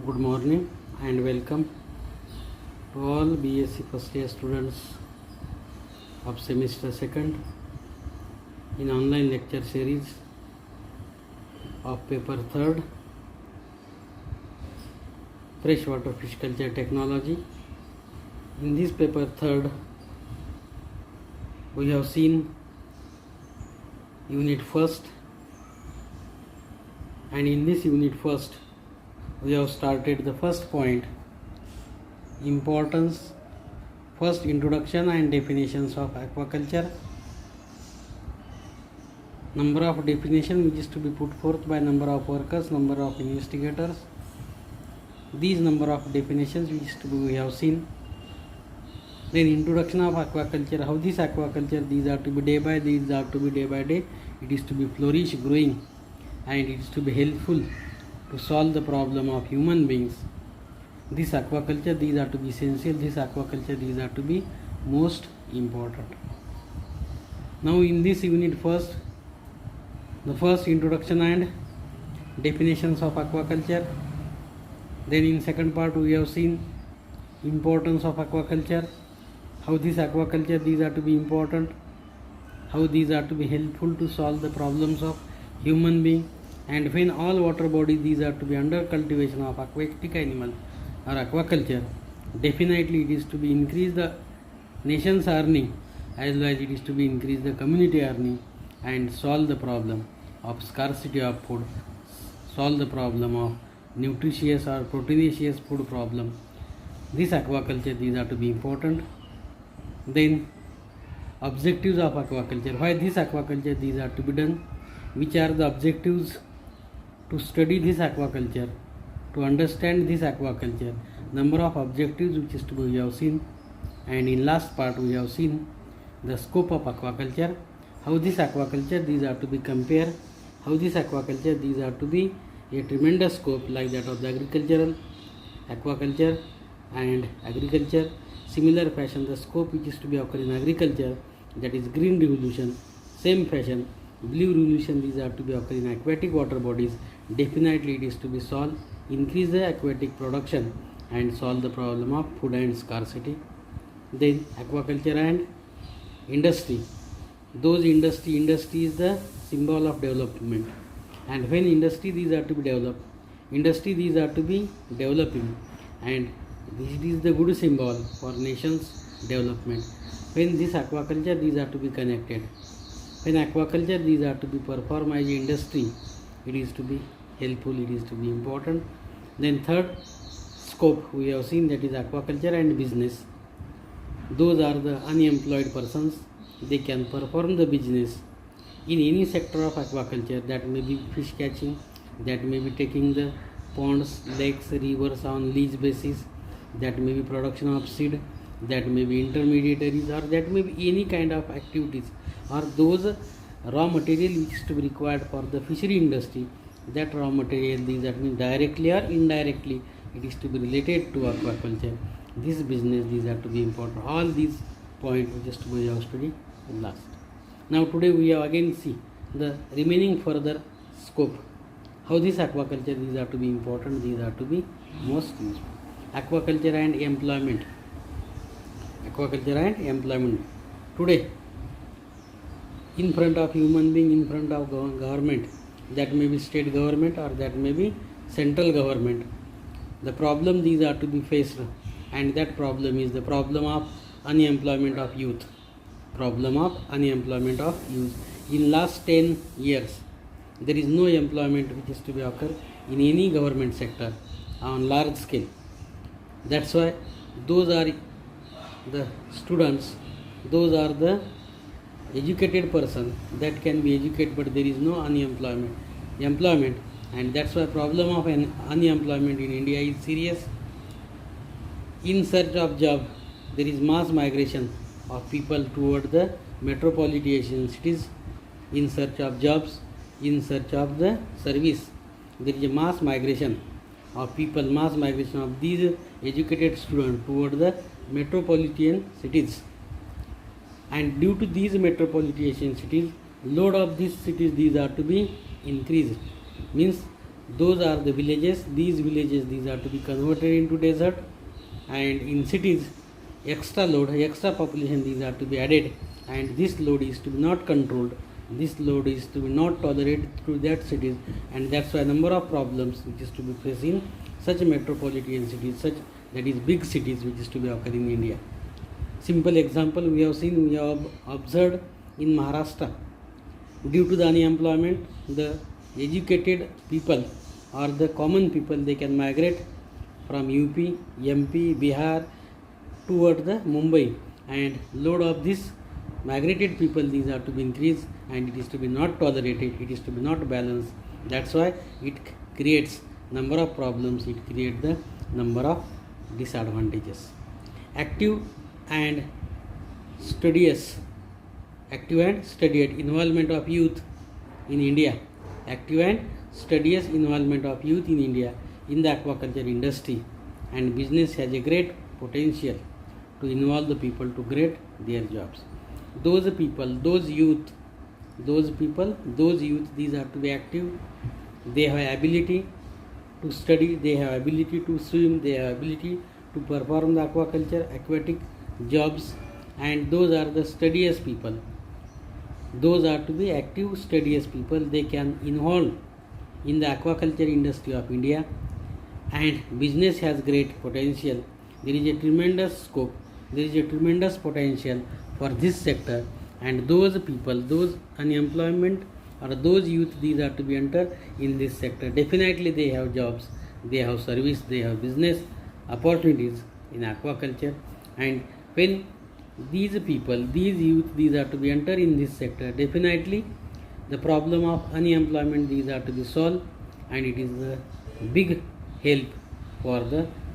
Good morning and welcome to all BSc first year students of semester 2nd in online lecture series of paper 3rd freshwater fish culture technology. In this paper 3rd we have seen unit 1st, and in this unit 1st we have started the first point, importance, first introduction and definitions of aquaculture. Number of definition which is to be put forth by number of workers, number of investigators. These number of definitions which is to be we have seen. Then introduction of aquaculture, how this aquaculture, these are to be day by day, these are to be day by day, it is to be flourish, growing, and it is to be helpful to solve the problem of human beings. This aquaculture, these are to be essential, this aquaculture, these are to be most important. Now in this unit first, the first introduction and definitions of aquaculture. Then in second part we have seen importance of aquaculture, how this aquaculture, these are to be important, how these are to be helpful to solve the problems of human being. And when all water bodies, these are to be under cultivation of aquatic animal or aquaculture, definitely it is to be increase the nation's earning as well as it is to be increase the community earning and solve the problem of scarcity of food, solve the problem of nutritious or proteinaceous food problem. This aquaculture, these are to be important. Then objectives of aquaculture, why this aquaculture, these are to be done, which are the objectives to study this aquaculture, to understand this aquaculture, number of objectives which is to be we have seen. And in last part we have seen the scope of aquaculture, how this aquaculture, these are to be compared, how this aquaculture, these are to be a tremendous scope like that of the agricultural, aquaculture and agriculture. Similar fashion, the scope which is to be occur in agriculture, that is green revolution, same fashion blue revolution, these are to be occur in aquatic water bodies. Definitely it is to be solved, increase the aquatic production and solve the problem of food and scarcity. Then aquaculture and industry, those industry is the symbol of development, and when industry, these are to be developed, industry, these are to be developing, and this is the good symbol for nation's development. When this aquaculture, these are to be connected, when aquaculture, these are to be performed as industry, it is to be helpful, it is to be important. Then third scope we have seen, that is aquaculture and business. Those are the unemployed persons, they can perform the business in any sector of aquaculture, that may be fish catching, that may be taking the ponds, lakes, rivers on lease basis, that may be production of seed, that may be intermediaries, or that may be any kind of activities, or those raw material which is to be required for the fishery industry, that raw material, these that means directly or indirectly it is to be related to aquaculture. This business, these are to be important. All these points just we have studied in last. Now today we have again see the remaining further scope, how this aquaculture, these are to be important, these are to be most useful. Aquaculture and employment, aquaculture and employment. Today in front of human being, in front of government, that may be state government or that may be central government, the problem these are to be faced, and that problem is the problem of unemployment of youth, problem of unemployment of youth. In last 10 years there is no employment which is to be occur in any government sector on large scale. That's why those are the students, those are the educated person that can be educated, but there is no employment, and that's why problem of unemployment in India is serious. In search of job, there is mass migration of people toward the metropolitan cities in search of jobs, in search of the service. There is a mass migration of people, mass migration of these educated students toward the metropolitan cities. And due to these metropolitan cities, load of these cities, these are to be increased. Means Those are the villages. These villages, these are to be converted into desert, and in cities extra load, extra population, these are to be added, and this load is to be not controlled, this load is to be not tolerated through that cities, and that's why number of problems which is to be faced in such metropolitan cities, such that is big cities, which is to be occurring in India. Simple example we have seen, we have observed in Maharashtra, due to the unemployment, the educated people or the common people, they can migrate from UP, MP, Bihar toward the Mumbai, and load of this migrated people, these are to be increased, and it is to be not tolerated, it is to be not balanced. That's why it creates number of problems, it creates the number of disadvantages. Active and studious involvement of youth in India, active and studious involvement of youth in India in the aquaculture industry and business has a great potential to involve the people to create their jobs. Those people, those youth, these are to be active, they have ability to study, they have ability to swim, they have ability to perform the aquatic jobs, and those are the studious people. Those are to be active, studious people, they can involve in the aquaculture industry of India, and business has great potential. There is a tremendous scope, there is a tremendous potential for this sector, and those people, those unemployment or those youth, these are to be enter in this sector. Definitely they have jobs, they have service, they have business opportunities in aquaculture, and when these people, these youth, these are to be enter in this sector, definitely the problem of unemployment, these are to be solved, and it is a big help for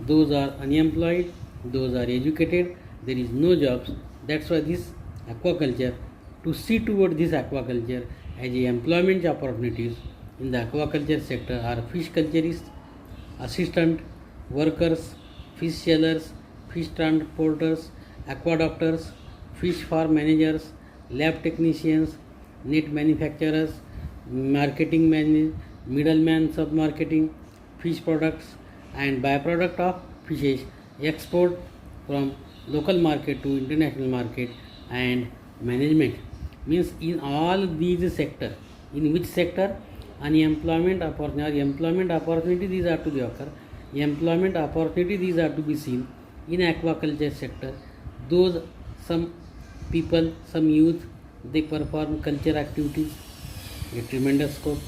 those are unemployed, those are educated, there is no jobs. That's why this aquaculture, to see toward this aquaculture as a employment opportunities in the aquaculture sector are fish culturists, assistant workers, fish sellers, fish transporters, aquadoctors, fish farm managers, lab technicians, net manufacturers, marketing middleman sub-marketing, fish products and byproduct of fishes, export from local market to international market, and management. Means in all these sector, in which sector unemployment opportunity, employment opportunity, these are to be occur, employment opportunity, these are to be seen in aquaculture sector. Those some people, some youth, they perform culture activities, a tremendous scope.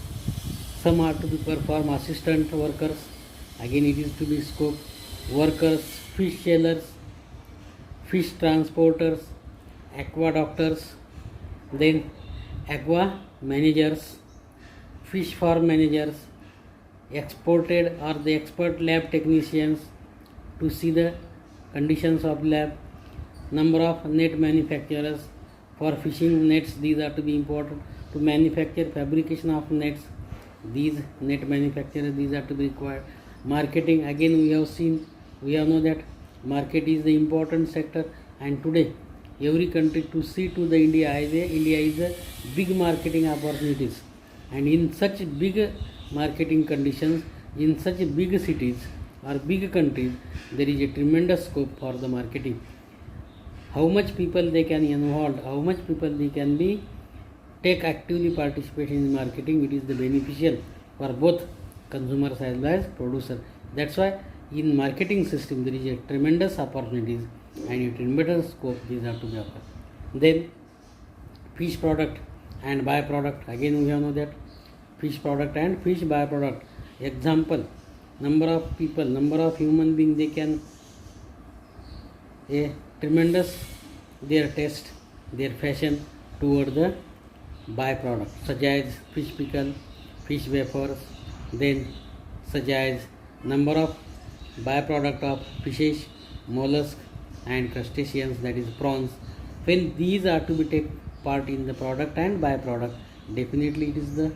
Some are to be perform assistant workers, again it is to be scope, workers, fish sellers, fish transporters, aquadoctors, then aqua managers, fish farm managers, exported or the expert lab technicians to see the conditions of lab, number of net manufacturers for fishing nets, these are to be important to manufacture fabrication of nets, these net manufacturers, these are to be required. Marketing, again we have seen, we have know that market is the important sector, and today every country to see to the India is a big marketing opportunities, and in such big marketing conditions, in such big cities or big countries, there is a tremendous scope for the marketing. How much people they can involve, how much people they can be take actively participation in marketing, it is the beneficial for both consumers as well as producer. That's why in marketing system there is a tremendous opportunities and a tremendous scope, these are to be offered. Then fish product and byproduct, again we have know that fish product and fish byproduct. Example, number of people, number of human beings, they can a tremendous their taste, their fashion toward the byproduct, such as fish pickle, fish wafers, then such as number of byproduct of fishes, mollusk and crustaceans, that is prawns. When these are to be take part in the product and byproduct, definitely it is the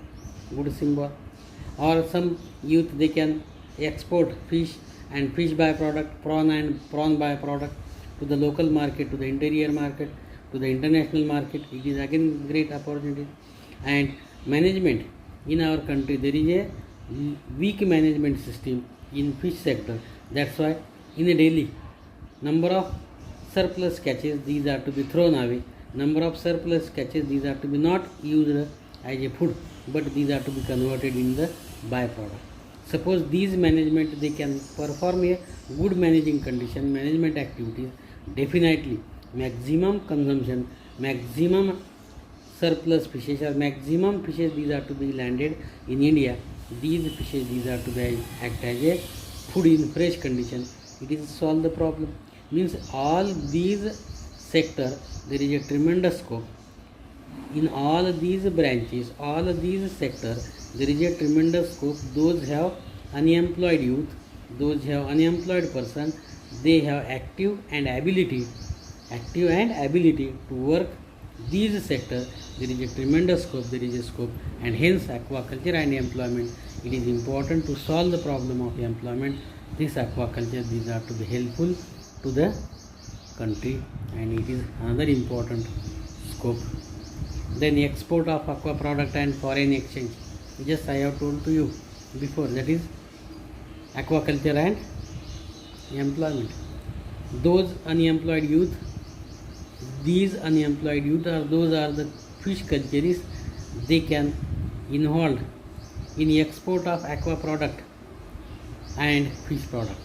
good symbol. Or some youth, they can export fish and fish byproduct, prawn and prawn byproduct to the local market, to the interior market, to the international market. It is again great opportunity. And management, in our country there is a weak management system in fish sector. That's why in a daily, number of surplus catches, these are to be thrown away. Number of surplus catches, these are to be not used as a food, but these are to be converted in the byproduct. Suppose these management, they can perform a good managing condition, management activities, definitely maximum consumption, maximum surplus fishes or maximum fishes, these are to be landed in India. These fishes, these are to be act as a food in fresh condition. It is solve the problem. Means all these sector, there is a tremendous scope. In all these branches, all these sectors, there is a tremendous scope. Those have unemployed youth, those have unemployed person, they have active and ability to work these sectors. There is a tremendous scope, there is a scope, and hence aquaculture and employment, it is important to solve the problem of employment. This aquaculture, these are to be helpful to the country, and it is another important scope. Then export of aqua product and foreign exchange, just I have told to you before, that is aquaculture and employment. Those unemployed youth, these unemployed youth are, those are the fish culturists, they can involved in export of aqua product and fish product.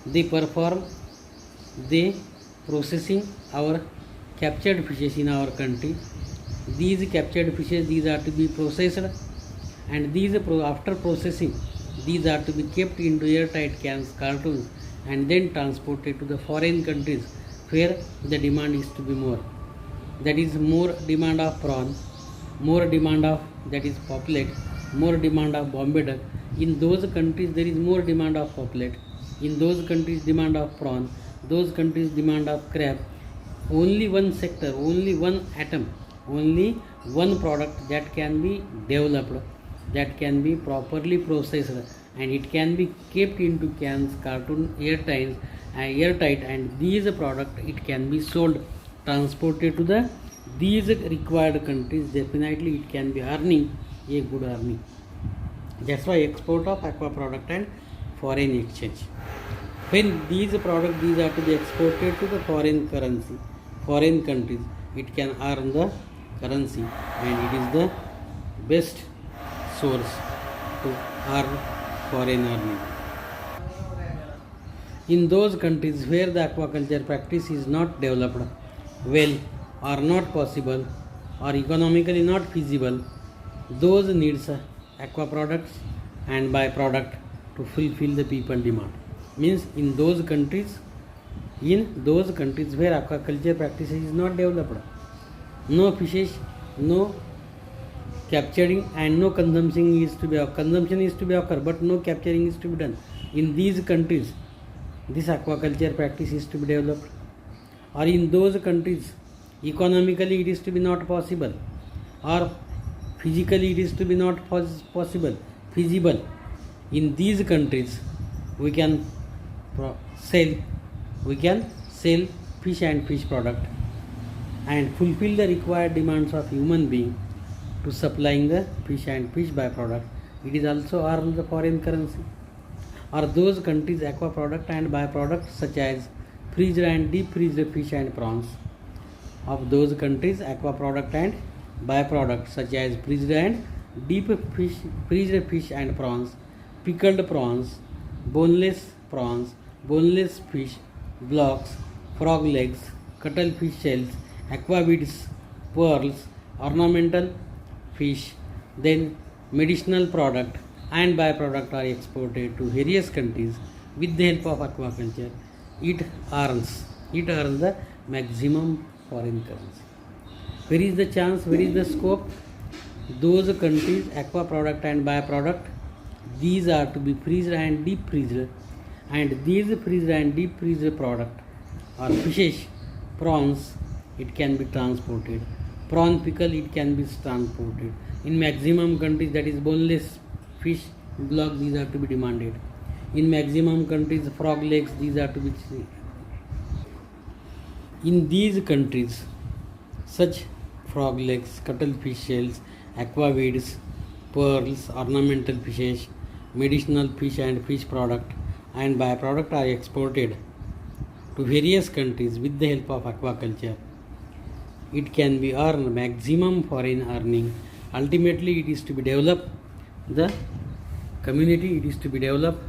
They perform, they processing our captured fishes in our country. These captured fishes, these are to be processed, and these after processing, these are to be kept into airtight cans, cartons, and then transported to the foreign countries where the demand is to be more. That is more demand of prawn, more demand of, that is poplet, more demand of Bombay duck. In those countries there is more demand of poplet. In those countries demand of prawn, those countries demand of crab. Only one sector, only one atom, only one product that can be developed, that can be properly processed, and it can be kept into cans, carton, airtight, and these product, it can be sold, transported to the these required countries. Definitely it can be earning a good earning. That's why export of aqua product and foreign exchange. When these products, these are to be exported to the foreign currency, foreign countries, it can earn the currency, and it is the best source to earn foreign earning. In those countries where the aquaculture practice is not developed well, or not possible, or economically not feasible, those needs aqua products and byproduct to fulfill the people demand. Means in those countries where aquaculture practice is not developed, no fishes, no capturing, and no consumption is to be occur, but no capturing is to be done. In these countries, this aquaculture practice is to be developed. Or in those countries, economically it is to be not possible, or physically it is to be not feasible. In these countries, we can sell fish and fish product, and fulfill the required demands of human being to supplying the fish and fish byproduct. It is also earn the foreign currency. Or those countries aqua product and byproducts such as freezed and deep freezed fish and prawns. Of those countries aqua product and byproducts such as freezed and deep freezed fish and prawns, pickled prawns, boneless prawns, boneless fish blocks, frog legs, cuttlefish shells, aquaweeds, pearls, ornamental fish, then medicinal product and byproduct are exported to various countries with the help of aquaculture. It earns the maximum foreign currency. Where is the chance? Where is the scope? Those countries aqua product and byproduct, these are to be freezed and deep freezed, and these freezed and deep freezed product or fishes, prawns, it can be transported. Prawn pickle, it can be transported. In maximum countries, that is boneless fish block, these are to be demanded. In maximum countries, frog legs, these are to be. In these countries, such frog legs, cuttlefish shells, aquaweeds, pearls, ornamental fishes, medicinal fish and fish product and byproduct are exported to various countries with the help of aquaculture. It can be earned maximum foreign earning. Ultimately, it is to be develop the community, it is to be develop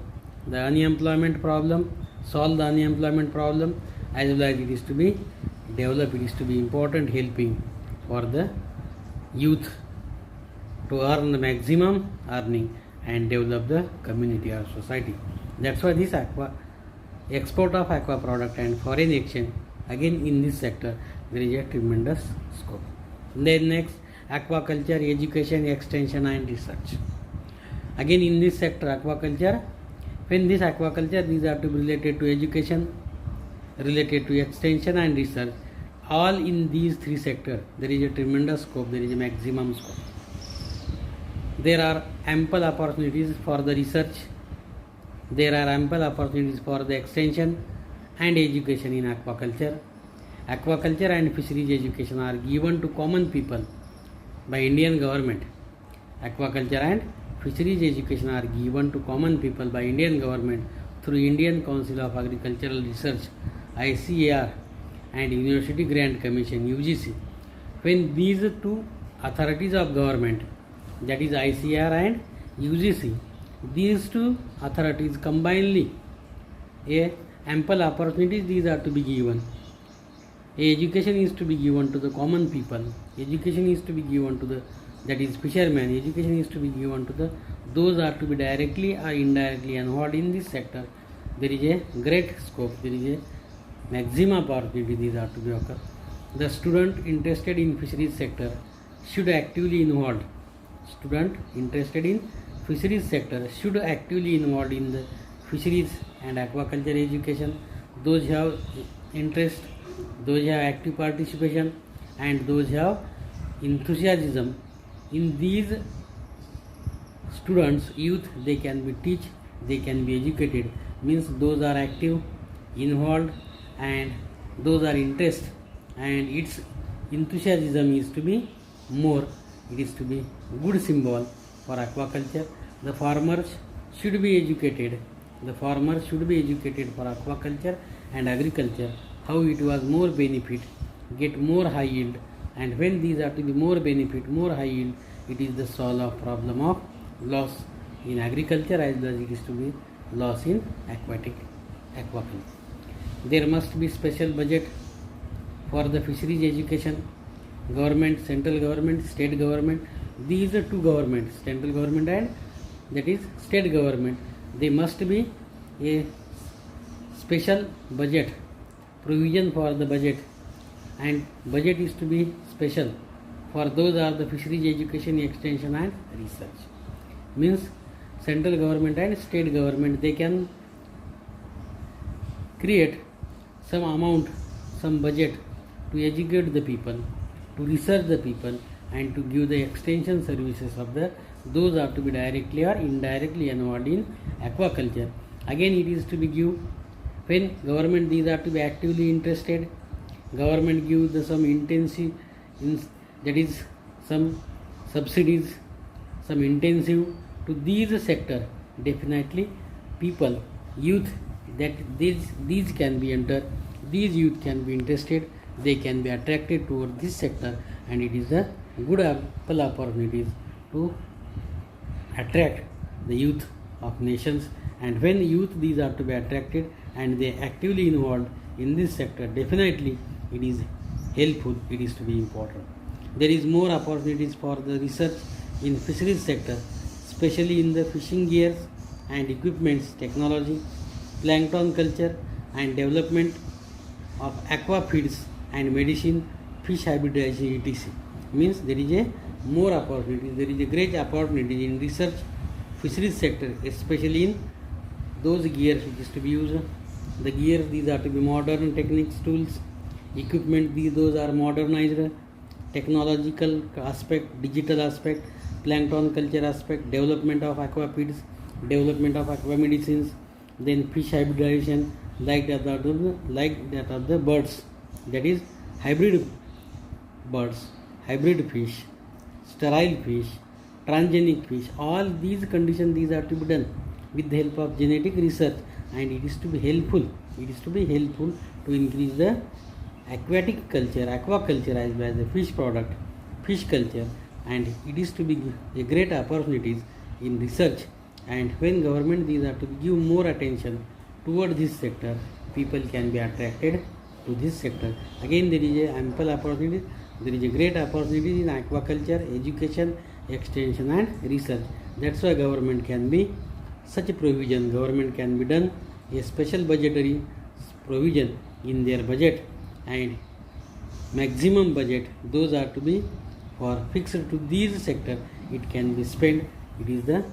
the unemployment problem, solve the unemployment problem, as well as it is to be develop, it is to be important helping for the youth to earn the maximum earning and develop the community or society. That's why this export of aqua product and foreign exchange, again in this sector there is a tremendous scope. Then next, aquaculture, education, extension and research. Again in this sector, aquaculture, when this aquaculture, these are to be related to education, related to extension and research. All in these three sectors there is a tremendous scope, there is a maximum scope. There are ample opportunities for the research, there are ample opportunities for the extension and education in aquaculture. Aquaculture and fisheries education are given to common people by Indian government. Aquaculture and fisheries education are given to common people by Indian government through Indian Council of Agricultural Research, ICAR, and University Grant Commission, UGC. When these two authorities of government, that is ICAR and UGC, these two authorities combinedly ample opportunities these are to be given. Education is to be given to the common people, education is to be given to the, that is fishermen, education is to be given to the, those are to be directly or indirectly involved in this sector. There is a great scope, there is a maximum opportunity these are to be occur. The student interested in fisheries sector should actively involved. Student interested in fisheries sector should actively involved in the fisheries and aquaculture education. Those who have interest, those who have active participation and those who have enthusiasm in these students, youth, they can be teach, they can be educated, means those are active, involved and those are interest and its enthusiasm is to be more, it is to be good symbol for aquaculture. The farmers should be educated, the farmers should be educated for aquaculture and agriculture, how it was more benefit, get more high yield, and when these are to be more benefit, more high yield, it is the solve of problem of loss in agriculture as well as it is to be loss in aquaculture. There must be special budget for the fisheries education. Government, central government, state government, these are two governments, central government and that is state government, they must be a special budget, provision for the budget, and budget is to be special for those are the fisheries education, extension and research. Means central government and state government, they can create some amount, some budget to educate the people, to research the people and to give the extension services of the, those are to be directly or indirectly involved in aquaculture. Again it is to be give, when government these are to be actively interested, government give the some intensive, that is some subsidies, some intensive to these sector, definitely people, youth, that these can be entered, these youth can be interested, they can be attracted toward this sector and it is a good ample opportunities to attract the youth of nations. And when youth these are to be attracted and they actively involved in this sector, definitely it is helpful, it is to be important. There is more opportunities for the research in fisheries sector, especially in the fishing gears and equipments, technology, plankton culture and development of aqua feeds and medicine, fish hybridization, etc. Means there is a more opportunity, there is a great opportunity in research fisheries sector, especially in those gears which is to be used. The gears these are to be modern techniques, tools, equipment, those are modernized, technological aspect, digital aspect, plankton culture aspect, development of aqua feeds, development of aqua medicines, then fish hybridization, like that of the birds, that is hybrid birds, hybrid fish, sterile fish, transgenic fish. All these conditions, these are to be done with the help of genetic research, and it is to be helpful. It is to be helpful to increase the aquatic culture, aquaculture as well as the fish product, fish culture, and it is to be a great opportunities in research. And when government these are to give more attention toward this sector, people can be attracted to this sector. Again, there is a ample opportunity. There is a great opportunity in aquaculture, education, extension and research. That's why government can be such a provision. Government can be done a special budgetary provision in their budget, and maximum budget those are to be for fixed to these sector. It can be spent. It is the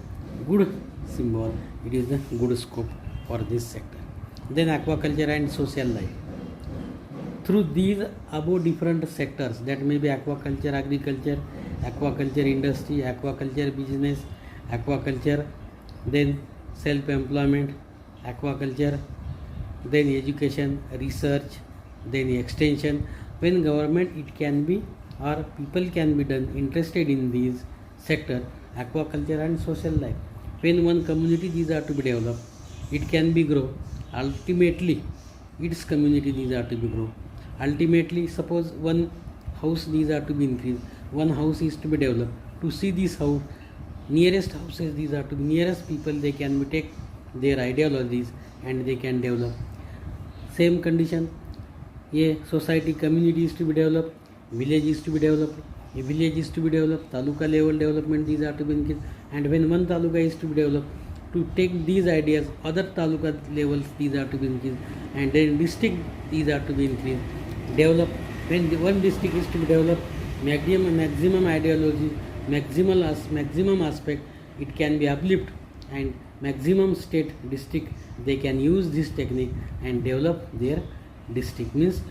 good symbol. It is the good scope for this sector. Then aquaculture and social life. Through these above different sectors, that may be aquaculture, agriculture, aquaculture industry, aquaculture business, aquaculture, then self-employment, aquaculture, then education, research, then extension. When government it can be or people can be done interested in these sector, aquaculture and social life. When one community these are to be developed, it can be grow. Ultimately, its community these are to be grow. Ultimately, suppose one house these are to be increased, one house is to be developed. To see this house, nearest houses these are to be nearest people, they can be take their ideologies and they can develop. Same condition, a society, community is to be developed, village is to be developed, a village is to be developed, taluka level development these are to be increased, and when one taluka is to be developed, to take these ideas, other taluka levels these are to be increased, and then district these are to be increased, develop. When the one district is to be developed, maximum ideology, maximum aspect, it can be uplift, and maximum state district they can use this technique and develop their district. Means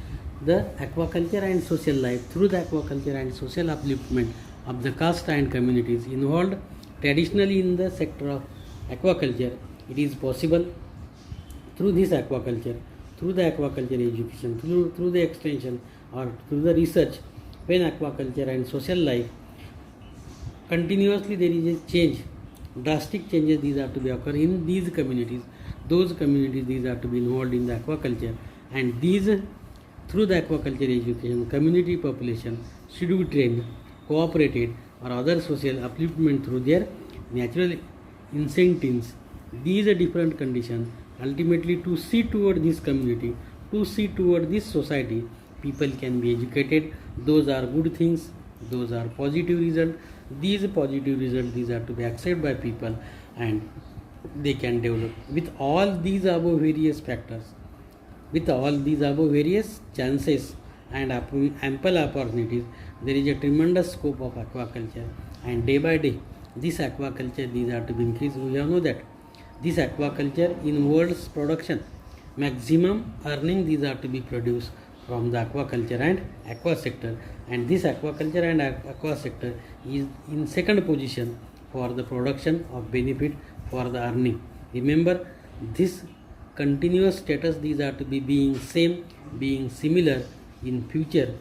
the aquaculture and social life. Through the aquaculture and social upliftment of the caste and communities involved traditionally in the sector of aquaculture, it is possible through this aquaculture, through the aquaculture education, through the extension or through the research. When aquaculture and social life continuously there is a change, drastic changes these are to be occur in these communities. Those communities these are to be involved in the aquaculture, and these through the aquaculture education, community population should be trained, cooperated or other social upliftment through their natural incentives. These are different conditions. Ultimately, to see toward this community, to see toward this society, people can be educated. Those are good things. Those are positive results. These positive results these are to be accepted by people, and they can develop. With all these above various factors, with all these above various chances and ample opportunities, there is a tremendous scope of aquaculture, and day by day this aquaculture these are to be increased. We have know that this aquaculture in world's production, maximum earning these are to be produced from the aquaculture and aqua sector, and this aquaculture and aqua sector is in second position for the production of benefit for the earning. Remember, this continuous status these are to be being same, being similar in future.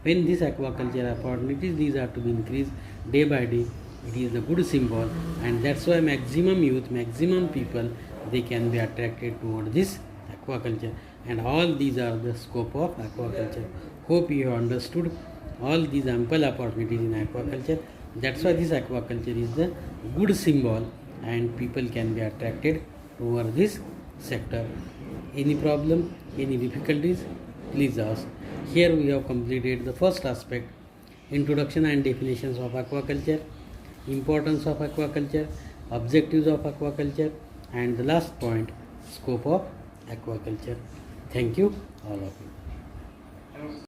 When this aquaculture opportunities these are to be increased day by day, it is a good symbol, and that's why maximum youth, maximum people they can be attracted toward this aquaculture, and all these are the scope of aquaculture. Hope you have understood all these ample opportunities in aquaculture. That's why this aquaculture is the good symbol, and people can be attracted toward this sector. Any problem, any difficulties, please ask. Here we have completed the first aspect, introduction and definitions of aquaculture, importance of aquaculture, objectives of aquaculture, and the last point, scope of aquaculture. Thank you, all of you.